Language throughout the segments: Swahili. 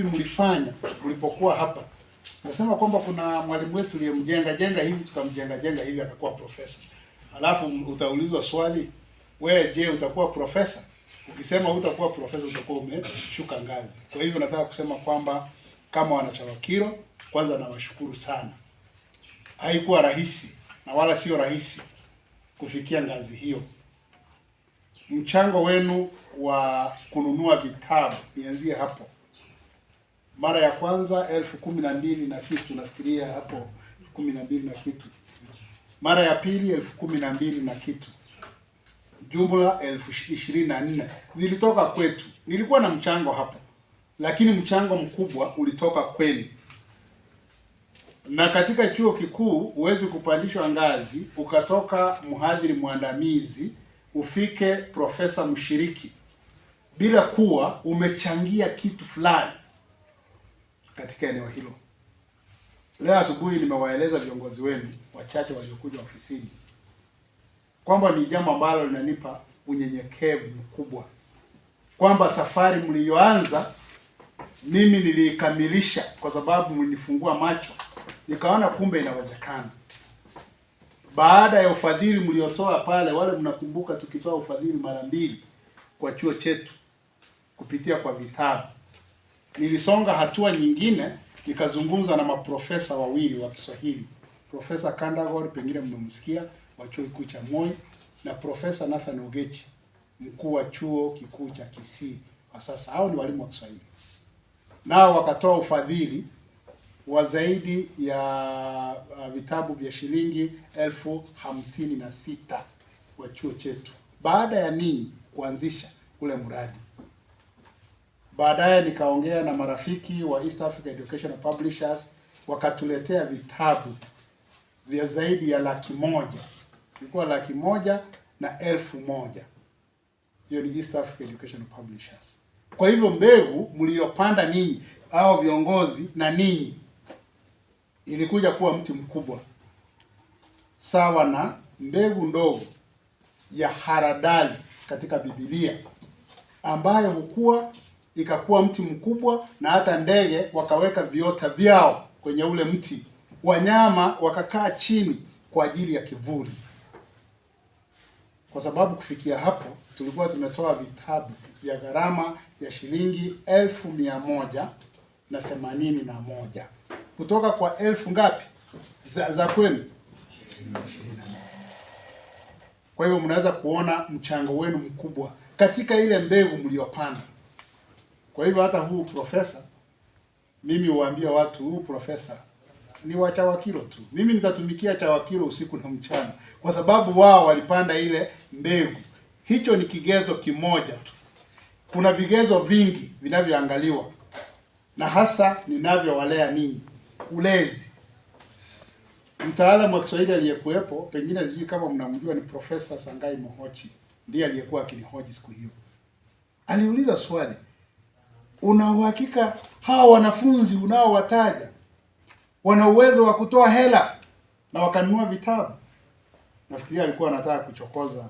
mlifanya mlipokuwa hapa. Nasema kwamba kuna mwalimu wetu aliyemjenga hivi tukamjenga hivi akakuwa profesa. Alafu utaulizwa swali, wewe je, utakuwa profesa? Ukisema utakuwa profesa utakuwa umeshuka ngazi. Kwa hivyo nataka kusema kwamba kama wanachawakiro, kwanza nawashukuru sana. Haikuwa rahisi na wala sio rahisi kufikia ngazi hiyo. Mchango wenu wa kununua vitabu, nianzie hapo. Mara ya kwanza 12,000 na kitu, nafikiria hapo 12 na kitu. Mara ya pili 12,000 na kitu. Jumla 24,000 zilitoka kwetu. Nilikuwa na mchango hapo, lakini mchango mkubwa ulitoka kwenu. Na katika chuo kikuu huwezi kupandishwa ngazi ukatoka mhadhiri mwandamizi ufike profesa mshiriki bila kuwa umechangia kitu fulani katika eneo hilo. Leo asubuhi nimewaeleza viongozi wenu wachache waliokuja ofisini kwamba ni jambo ambalo linanipa unyenyekevu mkubwa, kwamba safari mlioanza mimi nilikamilisha kwa sababu mlinifungua macho, nikaona kumbe inawezekana. Baada ya ufadhili mliotoa pale, wale mnakumbuka tukitoa ufadhili mara 2 kwa chuo chetu kupitia kwa vitabu, nilisonga hatua nyingine, nikazungumza na maprofesa wawili wa Kiswahili, Profesa Kandagor, pengine mmemsikia, wa chuo kikuu cha Moi, na Profesa Nathan Ogechi, mkuu wa chuo kikuu cha Kisii. Kwa sasa hao ni walimu wa Kiswahili. Nao wakatoa ufadhili wa zaidi ya vitabu vya shilingi 56,000 kwa chuo chetu, baada ya ninyi kuanzisha ule mradi. Baadaye nikaongea na marafiki wa East Africa Educational Publishers, wakatuletea vitabu vya zaidi ya 100,000. Ilikuwa 100,000 na 1,000. Hiyo ni East Africa Educational Publishers. Kwa hivyo mbegu mliopanda ninyi hao viongozi na ninyi ilikuja kuwa mti mkubwa, sawa na mbegu ndogo ya haradali katika Biblia ambayo hukua ikakuwa mti mkubwa, na hata ndege wakaweka viota vyao kwenye ule mti, wanyama wakakaa chini kwa ajili ya kivuli. Kwa sababu kufikia hapo tulikuwa tumetoa vitabu vya gharama ya shilingi 1,181 kutoka kwa 1000 ngapi za kwenu? 24. Kwa hiyo mnaweza kuona mchango wenu mkubwa katika ile mbegu mliopanda. Kwa hivyo hata huu profesa, mimi huambia watu huu profesa ni wa Chawakiro tu. Mimi nitatumikia Chawakiro usiku na mchana kwa sababu wao walipanda ile mbegu. Hicho ni kigezo kimoja tu. Kuna vigezo vingi vinavyoangaliwa, na hasa ninavyowalea ninyi. Ulezi. Mtaalamu wa Kiswahili aliyekuwepo, pengine sijui kama mnamjua, ni Profesa Sangai Mohochi, ndiye aliyekuwa akinihoji siku hiyo. Aliuliza swali, una uhakika hawa wanafunzi unaowataja wana uwezo wa kutoa hela na wakanunua vitabu? Nafikiria alikuwa anataka kuchokoza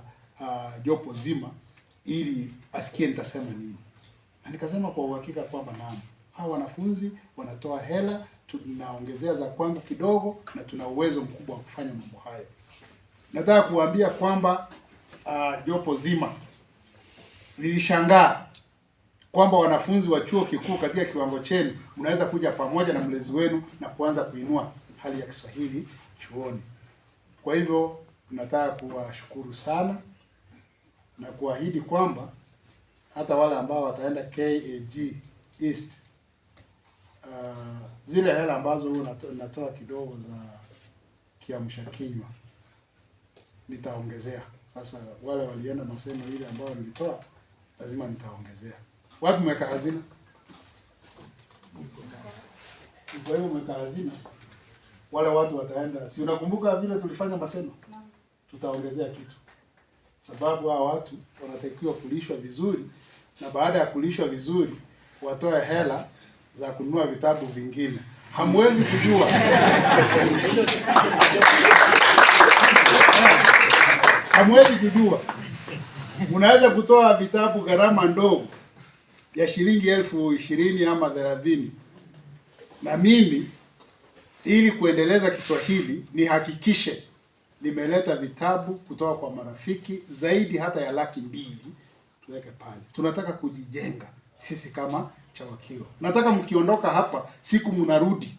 jopo zima ili asikie nitasema nini. Na nikasema kwa uhakika kwamba naam, hawa wanafunzi wanatoa hela, tunaongezea za kwangu kidogo, na tuna uwezo mkubwa wa kufanya mambo hayo. Nataka kuambia kwamba jopo zima lilishangaa kwamba wanafunzi wa chuo kikuu katika kiwango chenu mnaweza kuja pamoja na mlezi wenu na kuanza kuinua hali ya Kiswahili chuoni. Kwa hivyo nataka kuwashukuru sana na kuahidi kwamba hata wale ambao wataenda KAG East, zile hela ambazo natoa kidogo za kiamsha kinywa nitaongezea. Sasa wale walienda masemo ile ambao nilitoa lazima nitaongezea. Wapi mweka hazina? Si kwa hiyo mweka hazina, wale watu wataenda. Si unakumbuka vile tulifanya masemo? Tutaongezea kitu. Sababu hao watu wanatakiwa kulishwa vizuri, na baada ya kulishwa vizuri watoe hela za kununua vitabu vingine. Hamwezi kujua. Hamwezi kujua. Mnaweza kutoa vitabu gharama ndogo ya shilingi 20,000 ama 30, na mimi ili kuendeleza Kiswahili nihakikishe nimeleta vitabu kutoka kwa marafiki zaidi hata ya 200,000 tuweke pale. Tunataka kujijenga sisi kama CHAWAKIRO. Nataka mkiondoka hapa siku mnarudi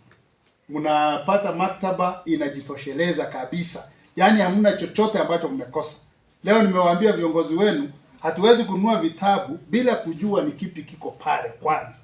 mnapata maktaba inajitosheleza kabisa, yaani hamna chochote ambacho mmekosa. Leo nimewaambia viongozi wenu hatuwezi kununua vitabu bila kujua ni kipi kiko pale kwanza,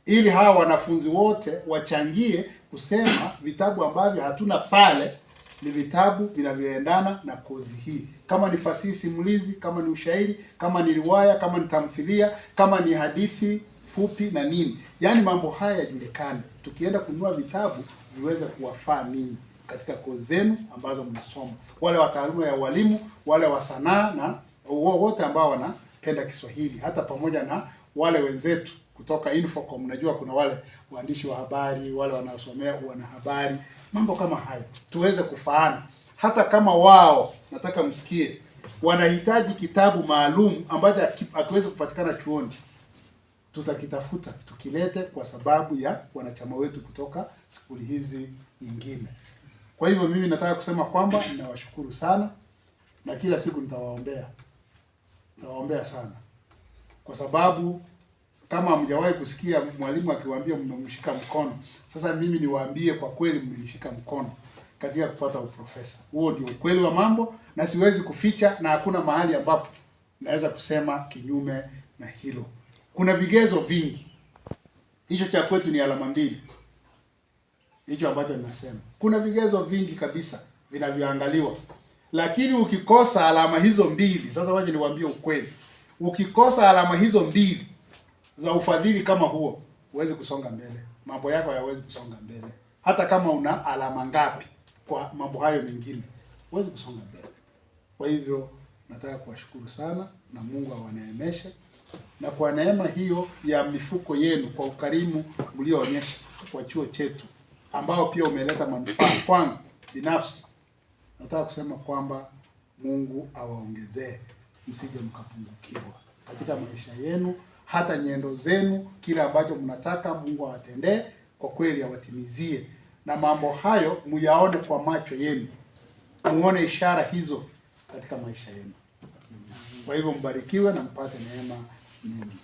ili hawa wanafunzi wote wachangie kusema vitabu ambavyo hatuna pale ni vitabu vinavyoendana na kozi hii, kama ni fasihi simulizi, kama ni ushairi, kama ni riwaya, kama ni tamthilia, kama ni hadithi fupi na nini. Yaani mambo haya yajulikane, tukienda kununua vitabu viweze kuwafaa ninyi katika kozi zenu ambazo mnasoma, wale wa taaluma ya walimu, wale wa sanaa na wote ambao wanapenda Kiswahili, hata pamoja na wale wenzetu kutoka Infocom. Najua kuna wale waandishi wa habari, wale wanaosomea wanahabari, mambo kama hayo tuweze kufaana. Hata kama wao, nataka msikie, wanahitaji kitabu maalum ambacho hakiwezi kupatikana chuoni, tutakitafuta tukilete, kwa sababu ya wanachama wetu kutoka skuli hizi nyingine. Kwa hivyo mimi nataka kusema kwamba ninawashukuru sana, na kila siku nitawaombea sana, kwa sababu kama hamjawahi kusikia mwalimu akiwaambia mmemshika mkono, sasa mimi niwaambie kwa kweli mmenishika mkono katika kupata uprofesa. Huo ndio ukweli wa mambo, na siwezi kuficha, na hakuna mahali ambapo naweza kusema kinyume na hilo. Kuna vigezo vingi. Hicho cha kwetu ni alama 2. Hicho ambacho ninasema. Kuna vigezo vingi kabisa vinavyoangaliwa. Lakini ukikosa alama hizo 2, sasa waje niwaambie ukweli. Ukikosa alama hizo 2 za ufadhili kama huo, huwezi kusonga mbele. Mambo yako hayawezi kusonga mbele. Hata kama una alama ngapi kwa mambo hayo mengine, huwezi kusonga mbele. Kwa hivyo nataka kuwashukuru sana, na Mungu awaneemeshe. Na kwa neema hiyo ya mifuko yenu, kwa ukarimu mlioonyesha kwa chuo chetu, ambao pia umeleta manufaa kwangu binafsi, nataka kusema kwamba Mungu awaongezee, msije mkapungukiwa katika maisha yenu, hata nyendo zenu, kila ambacho mnataka Mungu awatendee, kwa kweli awatimizie, na mambo hayo muyaone kwa macho yenu, muone ishara hizo katika maisha yenu. Kwa hivyo mbarikiwe na mpate neema nyingi.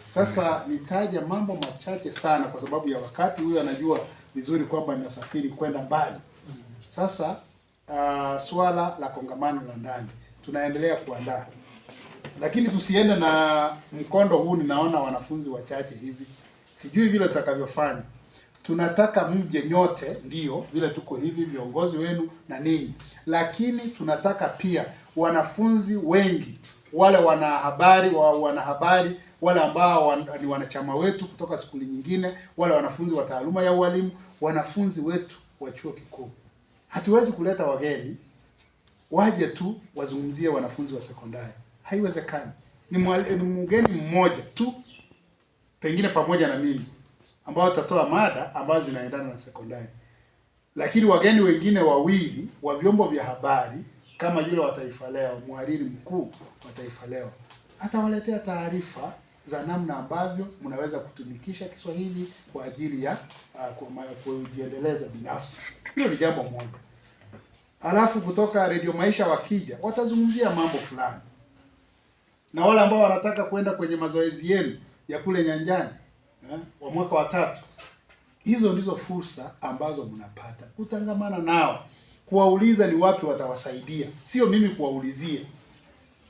Sasa nitaja mambo machache sana kwa sababu ya wakati. Huyu anajua vizuri kwamba ninasafiri kwenda mbali. Sasa swala la kongamano la ndani tunaendelea kuandaa, lakini tusiende na mkondo huu. Ninaona wanafunzi wachache hivi, sijui vile tutakavyofanya. Tunataka mje nyote, ndio vile tuko hivi, viongozi wenu na ninyi, lakini tunataka pia wanafunzi wengi, wale wanahabari wale ambao ni wanachama wetu kutoka skuli nyingine, wale wanafunzi wa taaluma ya ualimu, wanafunzi wetu wa chuo kikuu. Hatuwezi kuleta wageni waje tu wazungumzie wanafunzi wa sekondari, haiwezekani. Ni mgeni mmoja tu, pengine pamoja na mimi, ambao tutatoa mada ambazo zinaendana na sekondari, lakini wageni wengine 2 wa vyombo vya habari, kama yule wa Taifa Leo, mhariri mkuu wa Taifa Leo, atawaletea taarifa za namna ambavyo mnaweza kutumikisha Kiswahili kwa ajili ya kujiendeleza binafsi. Hilo ni jambo moja. Alafu kutoka Radio Maisha wakija, watazungumzia mambo fulani. Na wale ambao wanataka kwenda kwenye mazoezi yenu ya kule nyanjani wa mwaka wa 3, hizo ndizo fursa ambazo mnapata kutangamana nao, kuwauliza ni wapi watawasaidia, sio mimi kuwaulizia.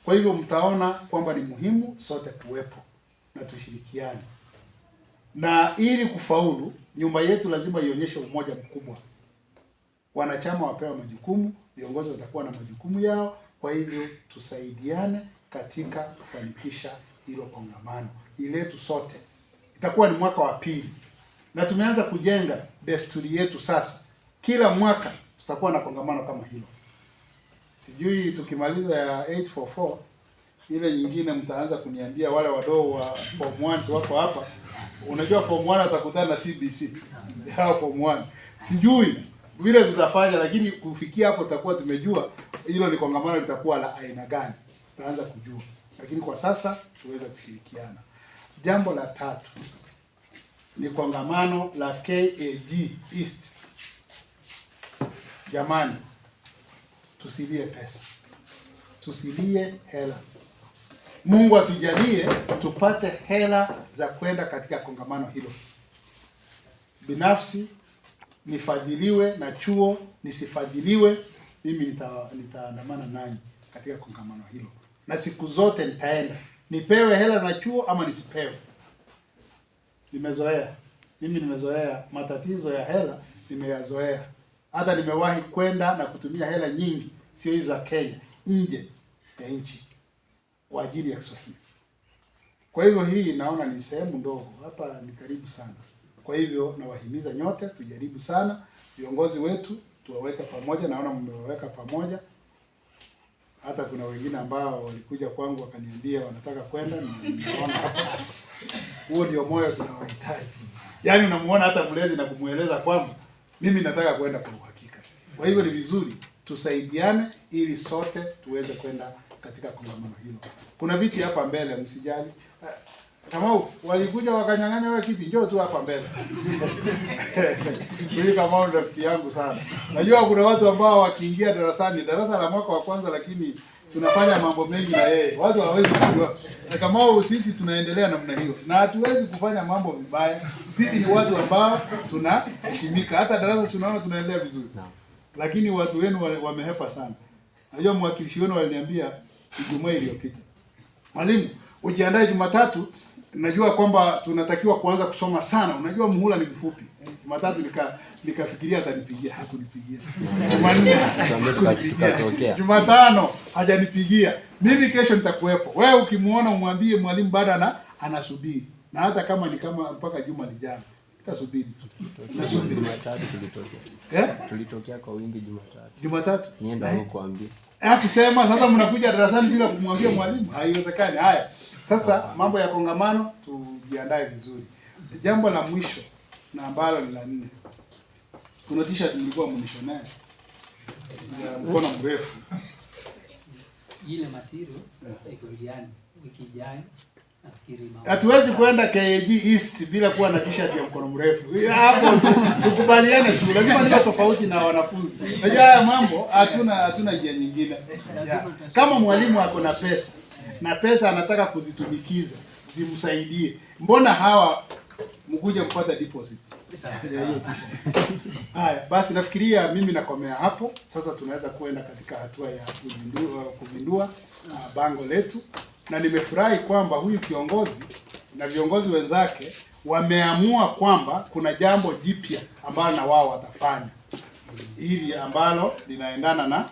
Kwa hivyo mtaona kwamba ni muhimu sote kuwepo na tushirikiane, na ili kufaulu nyumba yetu lazima ionyeshe umoja mkubwa. Wanachama wapewa majukumu, viongozi watakuwa na majukumu yao. Kwa hivyo tusaidiane katika kufanikisha hilo kongamano letu sote. Itakuwa ni mwaka wa 2 na tumeanza kujenga desturi yetu sasa. Kila mwaka tutakuwa na kongamano kama hilo. Sijui tukimaliza ya 844 ile nyingine mtaanza kuniambia wale wadogo wa form 1 wako hapa. Unajua form 1 atakutana na CBC. Hao form 1. Sijui vile tutafanya, lakini kufikia hapo tutakuwa tumejua hilo ni kongamano litakuwa la aina gani. Tutaanza kujua. Lakini kwa sasa tuweze kushirikiana. Jambo la tatu ni kongamano la KAG East. Jamani, tusilie pesa, tusilie hela. Mungu atujalie tupate hela za kwenda katika kongamano hilo. Binafsi nifadhiliwe na chuo nisifadhiliwe, mimi nitaandamana nanyi katika kongamano hilo, na siku zote nitaenda, nipewe hela na chuo ama nisipewe. Nimezoea matatizo ya hela, nimeyazoea. Hata nimewahi kwenda na kutumia hela nyingi, sio hizi za Kenya, nje ya nchi kwa ajili ya Kiswahili. Kwa hivyo hii naona ni sehemu ndogo, hapa ni karibu sana. Kwa hivyo nawahimiza nyote tujaribu sana, viongozi wetu tuwaweke pamoja, naona mmewaweka pamoja. Hata kuna wengine ambao walikuja kwangu wakaniambia wanataka kwenda, naona hapa. Huo ndio moyo tunaohitaji. Yaani unamuona hata mlezi na kumueleza kwamba mimi nataka kwenda kwa uhakika. Kwa hivyo ni vizuri tusaidiane ili sote tuweze kwenda katika kongamano hilo. Kuna viti hapa mbele, msijali. Kama walikuja wakanyang'anya wewe kiti, njoo tu hapa mbele. Huyu kama ni rafiki yangu sana. Najua kuna watu ambao wakiingia darasani, darasa la mwaka wa kwanza, lakini tunafanya mambo mengi na yeye. Watu hawawezi kujua. Kama sisi tunaendelea namna hiyo. Na hatuwezi kufanya mambo vibaya. Sisi ni watu ambao tunaheshimika. Hata darasa tunaona tunaendelea vizuri. Lakini watu wenu wamehepa sana. Najua mwakilishi wenu waliniambia Ijumaa iliyopita, mwalimu, ujiandae Jumatatu, najua kwamba tunatakiwa kuanza kusoma sana. Unajua muhula ni mfupi. Jumatatu nikafikiria atanipigia, hakunipigia. Jumatano hajanipigia. Mimi kesho nitakuwepo. Wewe ukimuona umwambie mwalimu bado anasubiri. Na hata kama ni kama mpaka juma lijalo, nitasubiri tu. Nasubiri Jumatatu tulitokea. Tulitokea kwa wingi Jumatatu. Jumatatu? Nienda huko kuambia. Kusema sasa mnakuja darasani bila kumwambia mwalimu, haiwezekani. Haya. Sasa mambo ya kongamano tujiandae vizuri. Jambo la mwisho na ambalo ni la 4. Kuna t-shirt nilikuwa mnishonea ya mkono mrefu. Ile material iko njiani wiki ijayo. Hatuwezi kwenda KAG East bila kuwa na t-shirt ya mkono mrefu. Hapo tukubaliane tu. Lazima niwe tofauti na wanafunzi. Unajua haya mambo hatuna njia nyingine. Kama mwalimu ako na pesa na pesa anataka kuzitumikiza, zimsaidie. Mbona hawa mkuja kupata deposit? Haya, basi nafikiria mimi nakomea hapo. Sasa tunaweza kuenda katika hatua ya kuzindua bango letu. Na nimefurahi kwamba huyu kiongozi na viongozi wenzake wameamua kwamba kuna jambo jipya ambalo na wao watafanya, hili ambalo linaendana na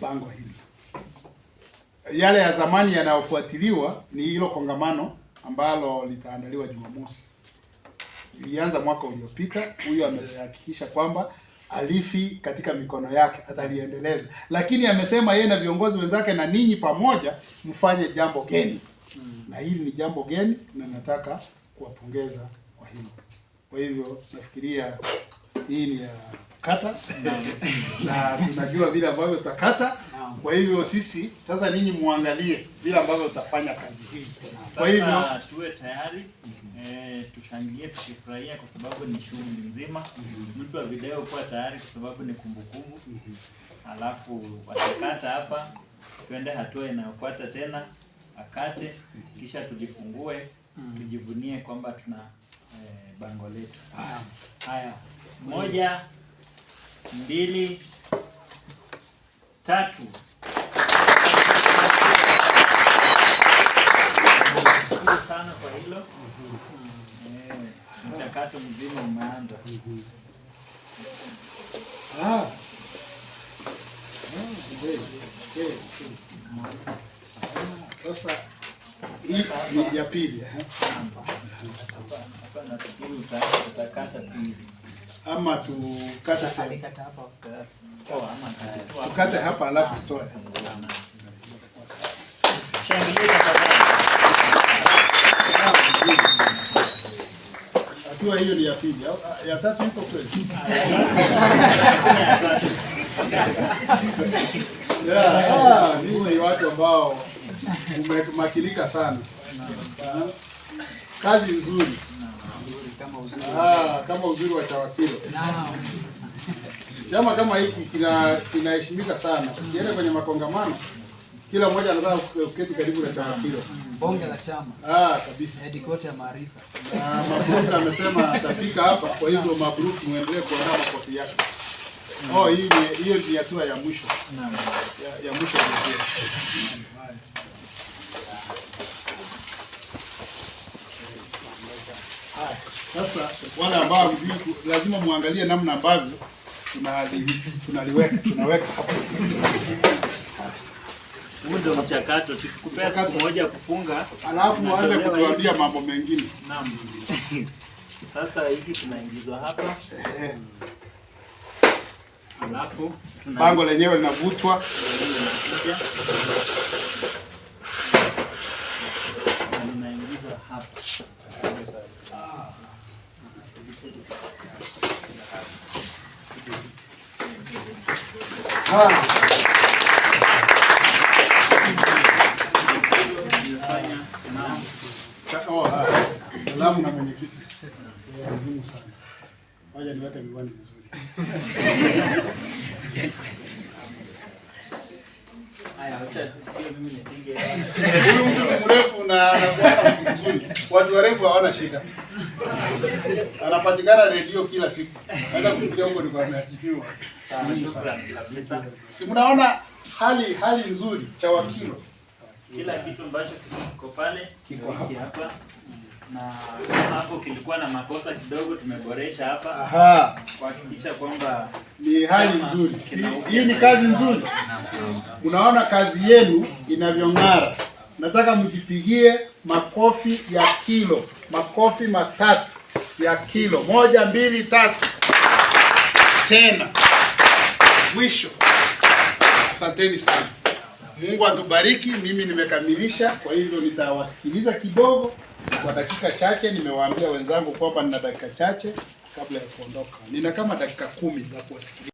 bango hili. Yale ya zamani yanayofuatiliwa ni hilo kongamano ambalo litaandaliwa Jumamosi. Ilianza mwaka uliopita. Huyu amehakikisha kwamba alifi katika mikono yake, ataliendeleza. Lakini amesema yeye na viongozi wenzake na ninyi pamoja mfanye jambo geni. Na hili ni jambo geni na nataka kuwapongeza kwa hilo. Kwa hivyo nafikiria hii ni ya kata na tunajua vile ambavyo tutakata. Kwa hivyo sisi sasa ninyi muangalie vile ambavyo tutafanya kazi hii. Kwa hivyo tuwe tayari, tushangilie, tukifurahia kwa sababu ni shughuli nzima. Mtu wa video kuwa tayari kwa sababu ni kumbukumbu. Alafu watakata hapa, tuende hatua inayofuata tena, akate, kisha tulifungue, tujivunie kwamba tuna bango letu. Haya, 1, 2, 3. Shukuru sana kwa hilo. Mchakato mzima umeanza. Sasa hii ni ya pili. Hapa nafikiri utakata pili. Ama tukate sasa. Tukate hapa alafu tutoe. Shangilia tafadhali. Hatua hiyo ni ya pili. Ya tatu ipo kweli. Ninyi ni watu ambao umemakinika sana. Kazi nzuri. Kama uzuri wa Tawakilo. Naam. Chama kama hiki kinaheshimika sana. Ukienda kwenye makongamano, kila mmoja anataka kuketi karibu na Tawakilo. Bonge la chama. Kabisa. Headquarters ya maarifa. Mabruki amesema atafika hapa, kwa hivyo Mabruki muendelee kuandaa makoti yake. Hiyo ni hatua ya mwisho. Naam. Ya mwisho. Sasa wale ambao lazima muangalie namna ambavyo tunaweka hapo. Huu ndio mchakato, tukikupea siku moja kufunga, alafu muanze kutuambia mambo mengine. Naam. Sasa hiki tunaingizwa hapa. Alafu bango lenyewe linavutwa. Tunaingizwa hapa. Salamu na mwenyekiti. Muhimu sana. Waje niweke miwani vizuri. Huyu mtu mrefu na anakuwa mtu mzuri. Watu warefu hawana shida. Anapatikana redio kila siku. Hata kufikiria huko ni kwa ameajiriwa. Si mnaona hali nzuri Tawakilo. Kila kitu ambacho kiko pale kiko hapa. Na hapo kilikuwa na makosa kidogo, tumeboresha hapa. Kuhakikisha kwamba ni hali nzuri. Hii ni kazi nzuri. Unaona kazi yenu inavyong'ara. Nataka mjipigie makofi ya kilo. Makofi matatu ya kilo. 1, 2, 3. Tena. Mwisho. Asanteni sana. Mungu atubariki. Mimi nimekamilisha, kwa hivyo nitawasikiliza kidogo kwa dakika chache. Nimewaambia wenzangu kwamba nina dakika chache kabla ya kuondoka. Nina kama dakika 10 za kuwasikiliza.